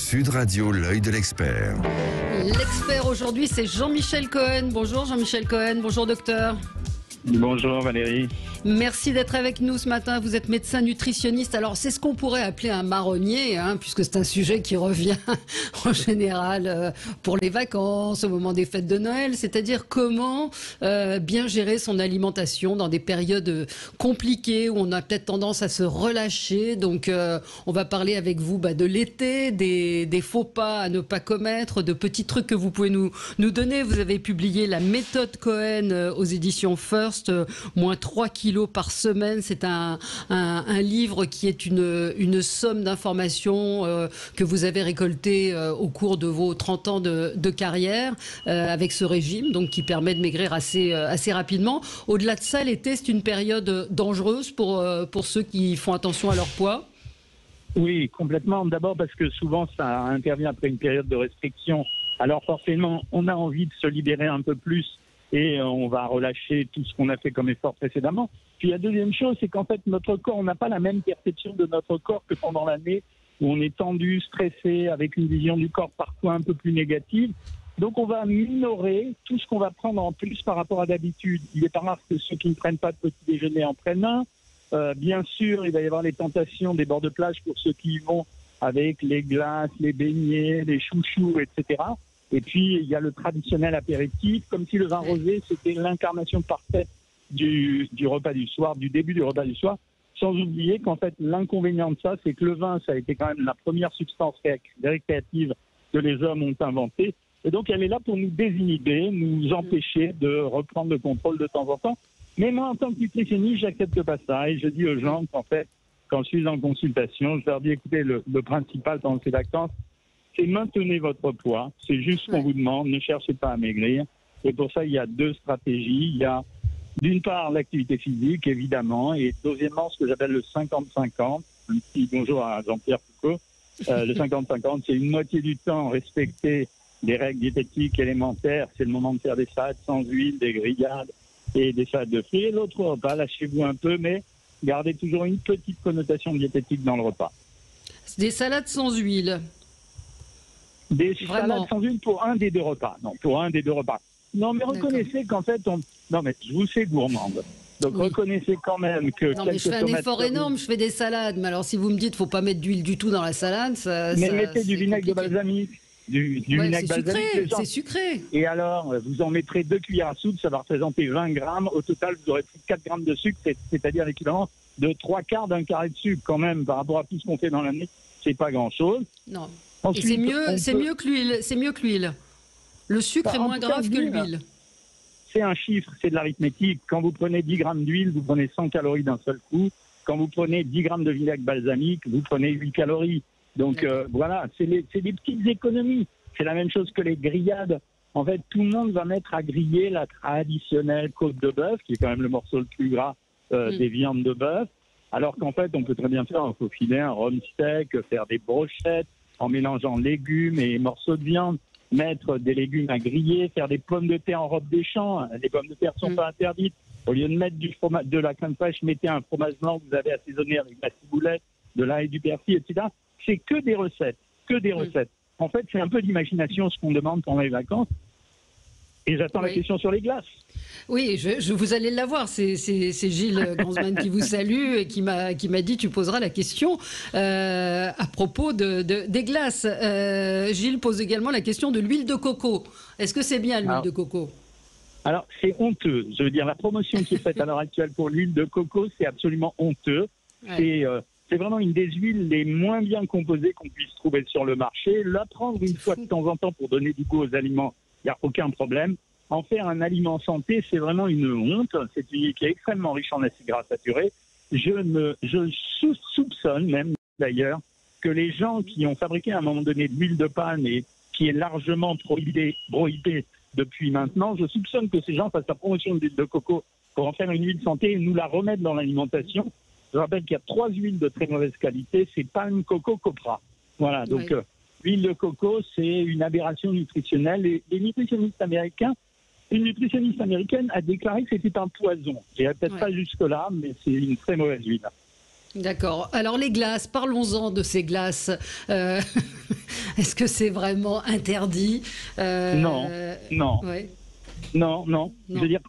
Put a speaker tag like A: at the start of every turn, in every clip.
A: Sud Radio, l'œil de l'expert.
B: L'expert aujourd'hui, c'est Jean-Michel Cohen. Bonjour Jean-Michel Cohen, bonjour docteur.
C: Bonjour Valérie.
B: Merci d'être avec nous ce matin. Vous êtes médecin nutritionniste. Alors c'est ce qu'on pourrait appeler un marronnier, puisque c'est un sujet qui revient en général pour les vacances, au moment des fêtes de Noël. C'est-à-dire comment bien gérer son alimentation dans des périodes compliquées où on a peut-être tendance à se relâcher. Donc on va parler avec vous de l'été, des faux pas à ne pas commettre, de petits trucs que vous pouvez nous donner. Vous avez publié la méthode Cohen aux éditions First. Moins 3 kilos par semaine, c'est un livre qui est une somme d'informations que vous avez récoltées au cours de vos 30 ans de carrière avec ce régime donc qui permet de maigrir assez rapidement. Au-delà de ça, l'été, c'est une période dangereuse pour ceux qui font attention à leur poids.
C: Oui, complètement. D'abord parce que souvent ça intervient après une période de restriction. Alors forcément, on a envie de se libérer un peu plus et on va relâcher tout ce qu'on a fait comme effort précédemment. Puis la deuxième chose, c'est qu'en fait, notre corps, on n'a pas la même perception de notre corps que pendant l'année, où on est tendu, stressé, avec une vision du corps parfois un peu plus négative. Donc on va minorer tout ce qu'on va prendre en plus par rapport à d'habitude. Il est pas rare que ceux qui ne prennent pas de petit déjeuner en prennent un. Bien sûr, il va y avoir les tentations des bords de plage pour ceux qui y vont avec les glaces, les beignets, les chouchous, etc. Et puis, il y a le traditionnel apéritif, comme si le vin rosé, c'était l'incarnation parfaite du repas du soir, du début du repas du soir. Sans oublier qu'en fait, l'inconvénient de ça, c'est que le vin, ça a été quand même la première substance récréative que les hommes ont inventée. Et donc, elle est là pour nous désinhiber, nous empêcher de reprendre le contrôle de temps en temps. Mais moi, en tant que nutritionniste, j'accepte pas ça. Et je dis aux gens qu'en fait, quand je suis en consultation, je leur dis, écoutez, le principal dans ces vacances, c'est maintenez votre poids. C'est juste ce qu'on vous demande. Ne cherchez pas à maigrir. Et pour ça, il y a deux stratégies. Il y a d'une part l'activité physique, évidemment, et deuxièmement ce que j'appelle le 50-50. Un petit bonjour à Jean-Pierre Foucault. Le 50-50, c'est une moitié du temps respecter les règles diététiques élémentaires. C'est le moment de faire des salades sans huile, des grillades et des salades de fruits. Et l'autre repas, lâchez-vous un peu, mais gardez toujours une petite connotation diététique dans le repas.
B: Des salades sans huile.
C: Des salades sans huile pour un des deux repas. Non, pour un des deux repas. Non, mais reconnaissez qu'en fait, non, mais je vous sais gourmande. Donc reconnaissez quand même que...
B: Non, mais je fais un effort énorme, je fais des salades. Mais alors, si vous me dites qu'il ne faut pas mettre d'huile du tout dans la salade,
C: mais mettez du vinaigre de balsamique. Du vinaigre balsamique.
B: C'est sucré.
C: Et alors, vous en mettrez 2 cuillères à soupe, ça va représenter 20 grammes. Au total, vous aurez plus de 4 grammes de sucre, c'est-à-dire l'équivalent de 3/4 d'un carré de sucre quand même, par rapport à tout ce qu'on fait dans l'année. C'est pas grand-chose.
B: Non.
C: Ensuite,
B: et c'est mieux que l'huile. Le sucre est moins grave que l'huile.
C: C'est un chiffre, c'est de l'arithmétique. Quand vous prenez 10 grammes d'huile, vous prenez 100 calories d'un seul coup. Quand vous prenez 10 grammes de vinaigre balsamique, vous prenez 8 calories. Donc voilà, c'est des petites économies. C'est la même chose que les grillades. En fait, tout le monde va mettre à griller la traditionnelle côte de bœuf, qui est quand même le morceau le plus gras des viandes de bœuf. Alors qu'en fait, on peut très bien faire un faux filet, un rhum steak, faire des brochettes en mélangeant légumes et morceaux de viande, mettre des légumes à griller, faire des pommes de terre en robe des champs. Les pommes de terre ne sont pas interdites. Au lieu de mettre de la crème fraîche, mettez un fromage blanc que vous avez assaisonné avec de la ciboulette, de l'ail et du persil, etc. C'est que des recettes, recettes. En fait, c'est un peu d'imagination ce qu'on demande pendant les vacances. Et j'attends la question sur les glaces.
B: Oui, vous allez l'avoir. C'est Gilles Gansman qui vous salue et qui m'a dit tu poseras la question à propos des glaces. Gilles pose également la question de l'huile de coco. Est-ce que c'est bien l'huile de coco ?
C: Alors, c'est honteux. Je veux dire, la promotion qui est faite à l'heure actuelle pour l'huile de coco, c'est absolument honteux. Ouais. C'est vraiment une des huiles les moins bien composées qu'on puisse trouver sur le marché. La prendre une fois de temps en temps pour donner du goût aux aliments, il n'y a aucun problème. En faire un aliment santé, c'est vraiment une honte. C'est une huile qui est extrêmement riche en acides gras saturés. Je soupçonne même d'ailleurs que les gens qui ont fabriqué à un moment donné de l'huile de palme et qui est largement prohibée depuis maintenant, je soupçonne que ces gens fassent la promotion de l'huile de coco pour en faire une huile santé et nous la remettre dans l'alimentation. Je rappelle qu'il y a 3 huiles de très mauvaise qualité, c'est palme, coco, copra. Voilà, donc l'huile de coco, c'est une aberration nutritionnelle. Et les nutritionnistes américains, une nutritionniste américaine a déclaré que c'était un poison. Je n'irai peut-être pas jusque-là, mais c'est une très mauvaise huile.
B: D'accord. Alors les glaces, parlons-en de ces glaces. Euh, Est-ce que c'est vraiment interdit?
C: Non, non,
B: Ouais,
C: non, non. Je
B: non.
C: veux dire,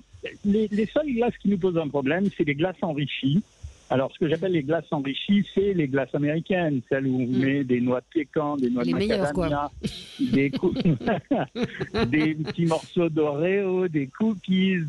C: les seules glaces qui nous posent un problème, c'est les glaces enrichies. Alors, ce que j'appelle les glaces enrichies, c'est les glaces américaines, celles où on met des noix de pécan, des noix de
B: Les meilleures,
C: macadamia, des petits morceaux d'Oreo, des cookies,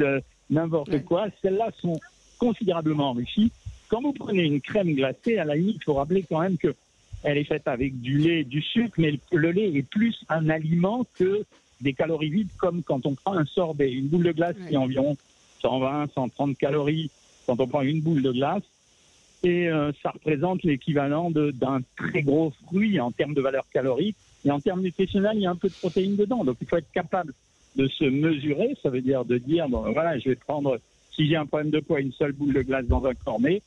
C: n'importe
B: Ouais.
C: quoi. Celles-là sont considérablement enrichies. Quand vous prenez une crème glacée, à la limite, il faut rappeler quand même que elle est faite avec du lait et du sucre, mais le lait est plus un aliment que des calories vides, comme quand on prend un sorbet. Une boule de glace qui est environ 120, 130 calories quand on prend une boule de glace. Et ça représente l'équivalent d'un très gros fruit en termes de valeur calorique. Et en termes nutritionnels, il y a un peu de protéines dedans. Donc, il faut être capable de se mesurer. Ça veut dire de dire, bon, voilà, je vais prendre, si j'ai un problème de poids, une seule boule de glace dans un cornet.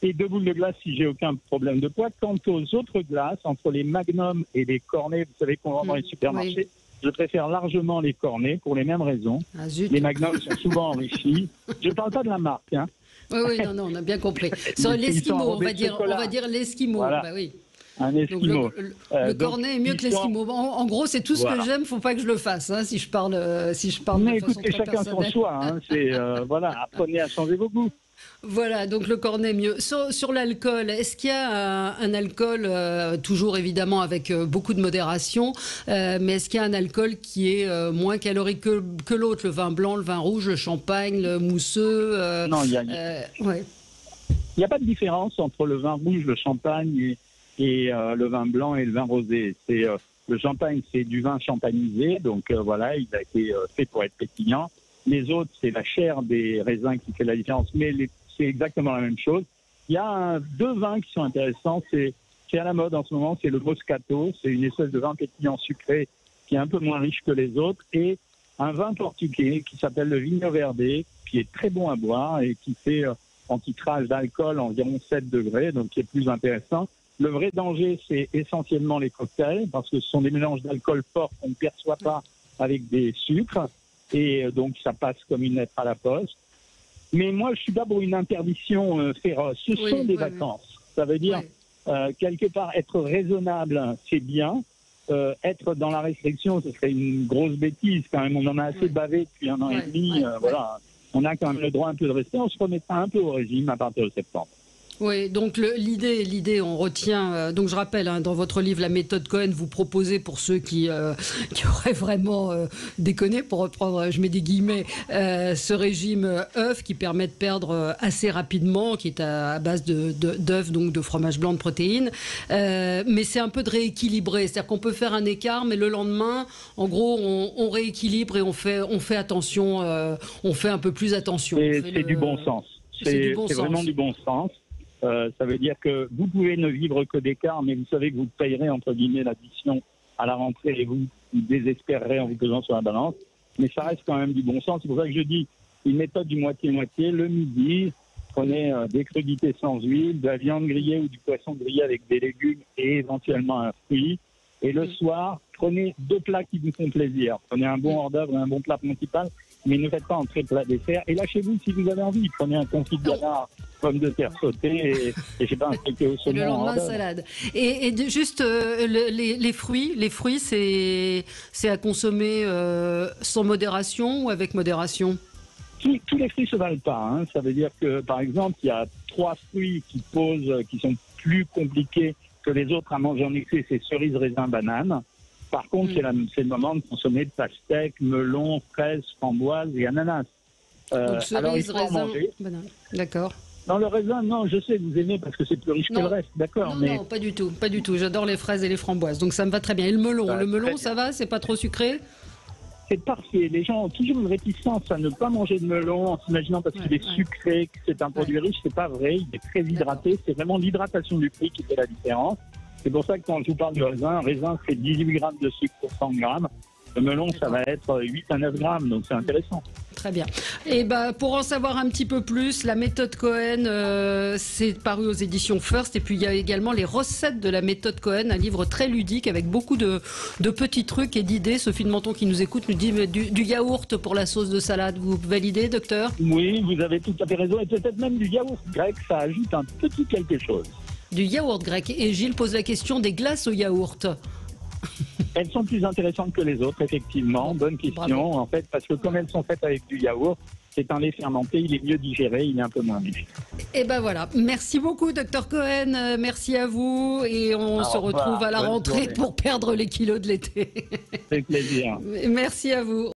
C: Et 2 boules de glace si j'ai aucun problème de poids. Quant aux autres glaces, entre les magnums et les cornets, vous savez qu'on vend dans les supermarchés, je préfère largement les cornets pour les mêmes raisons.
B: Ah, zut.
C: Les magnums sont souvent enrichis. Je ne parle pas de la marque, hein.
B: Oui, oui, non, non, on a bien compris. Sur
C: Ils sont
B: l'esquimau,
C: enrobés de
B: on
C: chocolat.
B: va dire l'esquimau.
C: Voilà.
B: Bah oui.
C: Un
B: Donc
C: esquimau.
B: le cornet est mieux que l'esquimau. En gros, c'est tout ce
C: Voilà.
B: que j'aime. Faut pas que je le fasse, hein, si je parle
C: Mais
B: de façon
C: écoutez,
B: très
C: chacun son
B: personnelle.
C: choix. Hein. Voilà, apprenez à changer vos goûts.
B: Voilà, donc le cornet est mieux. Sur l'alcool, est-ce qu'il y a un alcool, toujours évidemment avec beaucoup de modération, mais est-ce qu'il y a un alcool qui est moins calorique que l'autre, le vin blanc, le vin rouge, le champagne, le mousseux
C: Non, il
B: ouais.
C: n'y a pas de différence entre le vin rouge, le champagne et le vin blanc et le vin rosé. Le champagne, c'est du vin champagnisé, donc voilà, il a été fait pour être pétillant. Les autres, c'est la chair des raisins qui fait la différence, mais c'est exactement la même chose. Il y a deux vins qui sont intéressants, c'est à la mode en ce moment, c'est le Moscato, c'est une espèce de vin pétillant sucré qui est un peu moins riche que les autres, et un vin portugais qui s'appelle le Vinho Verde, qui est très bon à boire et qui fait en titrage d'alcool environ 7 degrés, donc qui est plus intéressant. Le vrai danger, c'est essentiellement les cocktails, parce que ce sont des mélanges d'alcool fort qu'on ne perçoit pas avec des sucres, et donc ça passe comme une lettre à la poste. Mais moi, je suis pas pour une interdiction féroce. Ce sont des vacances. Ça veut dire, quelque part, être raisonnable, c'est bien. Être dans la restriction, ce serait une grosse bêtise quand même. On en a assez bavé depuis 1 an et demi. Voilà. On a quand même le droit un peu de rester. On se remettra un peu au régime à partir de septembre.
B: Oui, donc l'idée, on retient. Donc je rappelle, hein, dans votre livre La méthode Cohen, vous proposez pour ceux qui auraient vraiment déconné, pour reprendre, je mets des guillemets, ce régime œuf qui permet de perdre assez rapidement, qui est à base d'œufs, donc de fromage blanc, de protéines. Mais c'est un peu de rééquilibrer, c'est-à-dire qu'on peut faire un écart, mais le lendemain, en gros, on rééquilibre et on fait attention, on fait un peu plus attention.
C: C'est du bon sens. C'est vraiment du bon sens. Ça veut dire que vous pouvez ne vivre que d'écart, mais vous savez que vous payerez entre guillemets l'addition à la rentrée et vous désespérerez en vous pesant sur la balance. Mais ça reste quand même du bon sens. C'est pour ça que je dis une méthode du moitié-moitié. Le midi, prenez des crudités sans huile, de la viande grillée ou du poisson grillé avec des légumes et éventuellement un fruit. Et le soir, prenez 2 plats qui vous font plaisir. Prenez un bon hors-d'œuvre et un bon plat principal, mais ne faites pas entrer plat dessert. Et lâchez-vous si vous avez envie. Prenez un confit de canard, pommes de terre sautées et je sais pas, un steak au saumon.
B: Et le lendemain, salade. Et juste les fruits, c'est à consommer sans modération ou avec modération?
C: Tous les fruits se valent pas. Hein. Ça veut dire que, par exemple, il y a 3 fruits qui sont plus compliqués que les autres à manger en excès, c'est cerise, raisin, banane. Par contre, c'est le moment de consommer de pastèques, melons, fraises, framboises et ananas.
B: Donc cerise,
C: alors, il faut
B: raisin,
C: en manger.
B: banane. D'accord.
C: Dans le raisin, non, je sais, vous aimez parce que c'est plus riche que le reste, d'accord.
B: Non, pas du tout, pas du tout. J'adore les fraises et les framboises, donc ça me va très bien. Et le melon, ça va, c'est pas trop sucré?
C: C'est parfait. Les gens ont toujours une réticence à ne pas manger de melon en s'imaginant parce qu'il est sucré, que c'est un produit riche. C'est pas vrai. Il est très hydraté. C'est vraiment l'hydratation du fruit qui fait la différence. C'est pour ça que quand je vous parle du raisin, un raisin c'est 18 grammes de sucre pour 100 grammes. Le melon, ça va être 8 à 9 grammes, donc c'est intéressant.
B: Très bien. Et pour en savoir un petit peu plus, la méthode Cohen, c'est paru aux éditions First. Et puis il y a également les recettes de la méthode Cohen, un livre très ludique avec beaucoup de petits trucs et d'idées. Sophie de Menton qui nous écoute nous dit du yaourt pour la sauce de salade. Vous validez, docteur?
C: Oui, vous avez tout à fait raison. Et peut-être même du yaourt grec, ça ajoute un petit quelque chose.
B: Du yaourt grec. Et Gilles pose la question des glaces au yaourt.
C: Elles sont plus intéressantes que les autres, effectivement. Bonne question,
B: Bravo.
C: en fait, parce que comme elles sont faites avec du yaourt, c'est un lait fermenté, il est mieux digéré, il est un peu moins léger.
B: Et voilà. Merci beaucoup, docteur Cohen. Merci à vous. Et on se retrouve à la
C: Bonne
B: rentrée
C: journée.
B: pour perdre les kilos de l'été.
C: C'est plaisir.
B: Merci à vous.